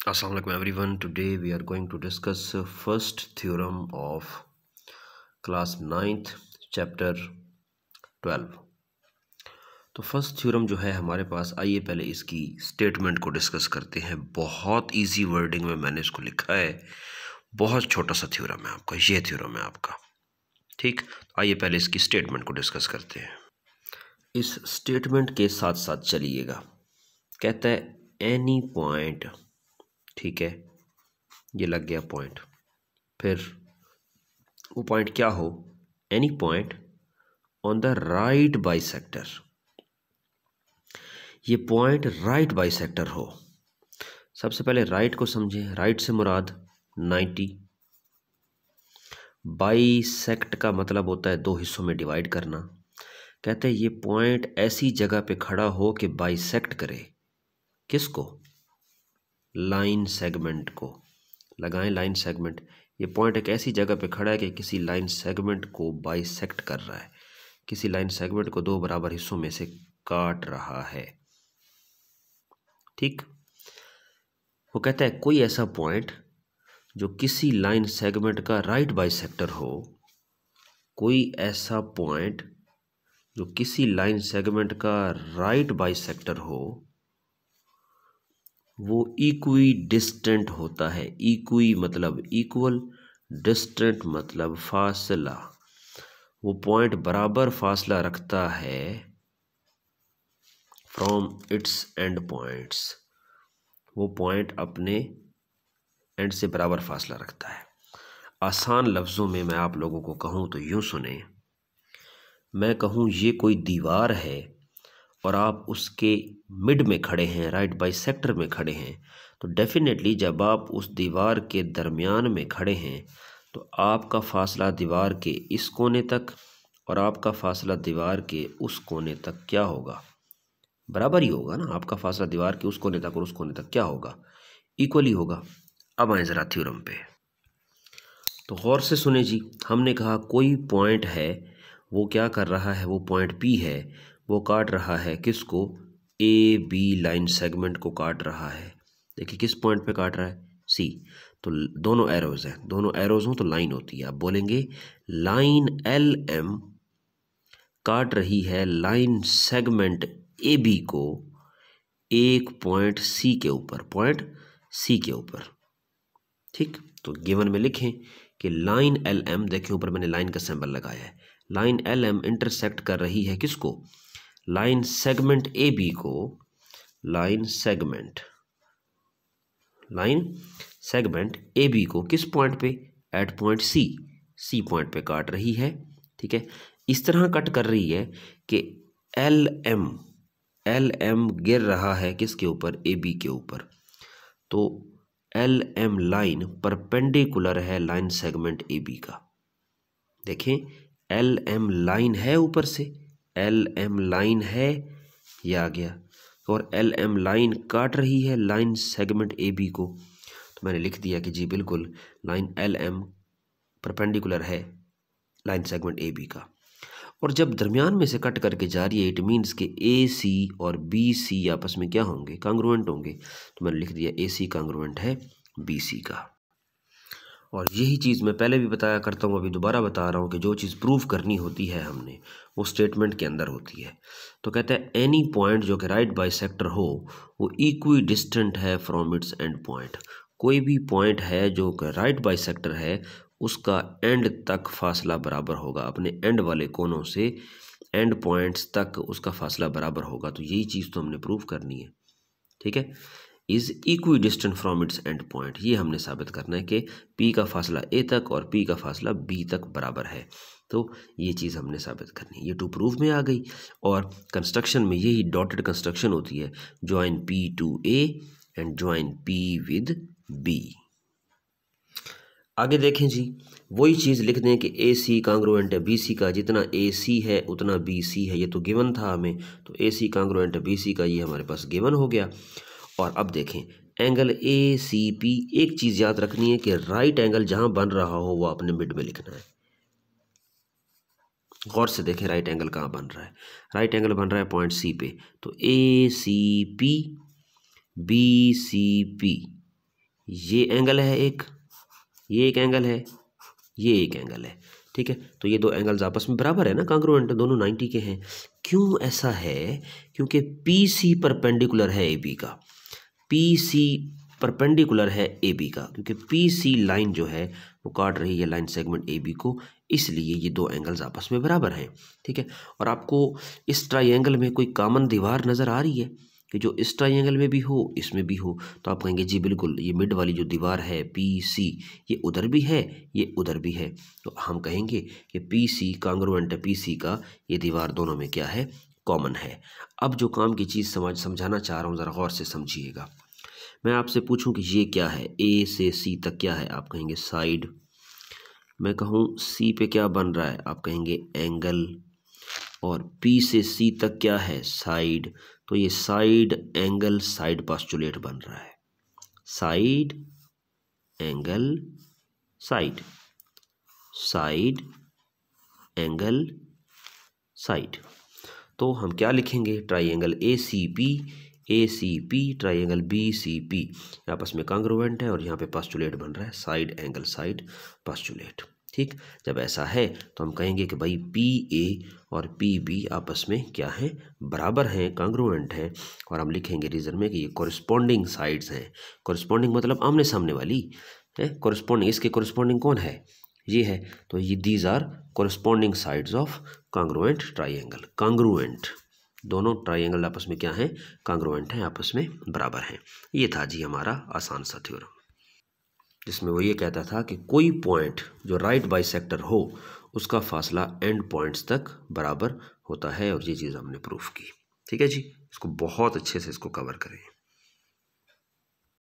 Assalamu alaikum everyone. Today we are going to discuss first theorem of class 9th chapter 12. तो first theorem जो है हमारे पास, आइए पहले इसकी स्टेटमेंट को डिस्कस करते हैं। बहुत इजी वर्डिंग में मैंने इसको लिखा है, बहुत छोटा सा थ्योरम है आपका, ये थ्योरम है आपका। ठीक, आइए पहले इसकी स्टेटमेंट को डिस्कस करते हैं। इस स्टेटमेंट के साथ साथ चलिएगा। कहता है एनी पॉइंट, ठीक है, ये लग गया पॉइंट। फिर वो पॉइंट क्या हो, any point on the right bisector. ये पॉइंट राइट बाइसेक्टर हो। सबसे पहले राइट को समझें। राइट से मुराद 90। बाइसेक्ट का मतलब होता है दो हिस्सों में डिवाइड करना। कहते हैं ये पॉइंट ऐसी जगह पे खड़ा हो कि बाइसेक्ट करे किसको, लाइन सेगमेंट को। लगाएं लाइन सेगमेंट। ये पॉइंट एक ऐसी जगह पे खड़ा है कि किसी लाइन सेगमेंट को बाइसेक्ट कर रहा है, किसी लाइन सेगमेंट को दो बराबर हिस्सों में से काट रहा है। ठीक, वो कहता है कोई ऐसा पॉइंट जो किसी लाइन सेगमेंट का राइट बाइसेक्टर हो, कोई ऐसा पॉइंट जो किसी लाइन सेगमेंट का राइट बाइसेक्टर हो, वो इक्वी डिस्टेंट होता है। इक्वी मतलब इक्वल, डिस्टेंट मतलब फासला। वो पॉइंट बराबर फासला रखता है फ्रॉम इट्स एंड पॉइंट्स। वो पॉइंट अपने एंड से बराबर फासला रखता है। आसान लफ्ज़ों में मैं आप लोगों को कहूँ तो यूँ सुने। मैं कहूँ ये कोई दीवार है और आप उसके मिड में खड़े हैं, राइट बाइसेक्टर में खड़े हैं, तो डेफिनेटली जब आप उस दीवार के दरमियान में खड़े हैं तो आपका फासला दीवार के इस कोने तक और आपका फासला दीवार के उस कोने तक क्या होगा, बराबर ही होगा ना। आपका फासला दीवार के उस कोने तक और उस कोने तक क्या होगा, इक्वली होगा। अब आए ज़रा थ्योरम पे, तो गौर से सुने जी। हमने कहा कोई पॉइंट है, वो क्या कर रहा है, वो पॉइंट पी है, वो काट रहा है किसको, ए बी लाइन सेगमेंट को काट रहा है। देखिए किस पॉइंट पे काट रहा है, सी। तो दोनों एरोज हैं, दोनों एरोज हों तो लाइन होती है। आप बोलेंगे लाइन एल एम काट रही है लाइन सेगमेंट ए बी को एक पॉइंट सी के ऊपर, पॉइंट सी के ऊपर। ठीक, तो गिवन में लिखें कि लाइन एल एम, देखिए ऊपर मैंने लाइन का सिंबल लगाया है, लाइन एल एम इंटरसेक्ट कर रही है किसको, लाइन सेगमेंट ए बी को, लाइन सेगमेंट ए बी को किस पॉइंट पे, at point C, C point पे काट रही है। ठीक है, इस तरह कट कर रही है कि एल एम गिर रहा है किसके ऊपर, ए बी के ऊपर। तो एल एम लाइन परपेंडिकुलर है लाइन सेगमेंट ए बी का। देखें एल एम लाइन है, ऊपर से एल एम लाइन है, ये आ गया, और एल एम लाइन काट रही है लाइन सेगमेंट ए बी को। तो मैंने लिख दिया कि जी बिल्कुल लाइन एल एम परपेंडिकुलर है लाइन सेगमेंट ए बी का। और जब दरमियान में से कट करके जा रही है, इट मीन्स कि ए सी और बी सी आपस में क्या होंगे, कांग्रुएंट होंगे। तो मैंने लिख दिया ए सी कांग्रुएंट है बी सी का। और यही चीज़ मैं पहले भी बताया करता हूँ, अभी दोबारा बता रहा हूँ कि जो चीज़ प्रूव करनी होती है हमने, वो स्टेटमेंट के अंदर होती है। तो कहता है एनी पॉइंट जो कि राइट बाइसेक्टर हो, वो इक्वी डिस्टेंट है फ्रॉम इट्स एंड पॉइंट। कोई भी पॉइंट है जो कि राइट बाइसेक्टर है, उसका एंड तक फासला बराबर होगा, अपने एंड वाले कोनों से एंड पॉइंट्स तक उसका फासला बराबर होगा। तो यही चीज़ तो हमने प्रूव करनी है। ठीक है, is equi distant from its and point, ये हमने साबित करना है कि पी का फासला ए तक और पी का फासला बी तक बराबर है। तो ये चीज़ हमने साबित करनी है, ये टू प्रूफ में आ गई। और कंस्ट्रक्शन में यही डॉटेड कंस्ट्रक्शन होती है, join P to A and join P with B. आगे देखें जी, वही चीज़ लिख दें कि ए सी कांग्रुएंट है बी सी का, जितना ए सी है उतना बी सी है, ये तो गिवन था हमें। तो ए सी कांग्रुएंट है बी सी का, ये हमारे पास गिवन हो गया। और अब देखें एंगल ए सी पी, एक चीज़ याद रखनी है कि राइट एंगल जहाँ बन रहा हो वो आपने मिड में लिखना है। गौर से देखें राइट एंगल कहाँ बन रहा है, राइट एंगल बन रहा है पॉइंट सी पे। तो A C P B C P, ये एंगल है एक, ये एक एंगल है, ये एक एंगल है, ठीक है। तो ये दो एंगल्स आपस में बराबर है ना, कांग्रुएंट, दोनों 90 के हैं। क्यों ऐसा है? क्योंकि पी सी परपेंडिकुलर है ए बी का, पी सी परपेंडिकुलर है ए बी का, क्योंकि पी सी लाइन जो है वो काट रही है लाइन सेगमेंट ए बी को, इसलिए ये दो एंगल्स आपस में बराबर हैं, ठीक है। और आपको इस ट्राइंगल में कोई कॉमन दीवार नज़र आ रही है कि जो इस ट्राइंगल में भी हो इसमें भी हो, तो आप कहेंगे जी बिल्कुल, ये मिड वाली जो दीवार है पी सी, ये उधर भी है, ये उधर भी है, तो हम कहेंगे कि पी सी कांग्रुएंट है पी सी का, ये दीवार दोनों में क्या है, कॉमन है। अब जो काम की चीज़ समझाना चाह रहा हूँ, ज़रा गौर से समझिएगा। मैं आपसे पूछूं कि ये क्या है, ए से सी तक क्या है, आप कहेंगे साइड। मैं कहूँ सी पे क्या बन रहा है, आप कहेंगे एंगल। और पी से सी तक क्या है, साइड, तो ये साइड एंगल साइड पास्टुलेट बन रहा है, side angle side, side angle side. तो हम क्या लिखेंगे, triangle A C P triangle B C P आपस में कांग्रुएंट है और यहाँ पे पास्टुलेट बन रहा है साइड एंगल साइड पास्टुलेट, ठीक। जब ऐसा है तो हम कहेंगे कि भाई पी ए और पी बी आपस में क्या है, बराबर हैं, कांग्रुएंट हैं। और हम लिखेंगे रीजन में कि ये कोरिस्पोंडिंग साइड्स हैं। कोरिस्पोंडिंग मतलब आमने सामने वाली है, कोरिस्पोंडिंग, इसके कोरिस्पोंडिंग कौन है, ये है, तो ये these are corresponding sides of congruent triangle. Congruent, दोनों ट्राइंगल आपस में क्या है, कांग्रुएंट हैं, आपस में बराबर हैं। ये था जी हमारा आसान सा थ्योरम, जिसमें वो ये कहता था कि कोई पॉइंट जो राइट बाइसेक्टर हो उसका फासला एंड पॉइंट्स तक बराबर होता है, और ये चीज़ हमने प्रूफ की, ठीक है जी। इसको बहुत अच्छे से इसको कवर करें।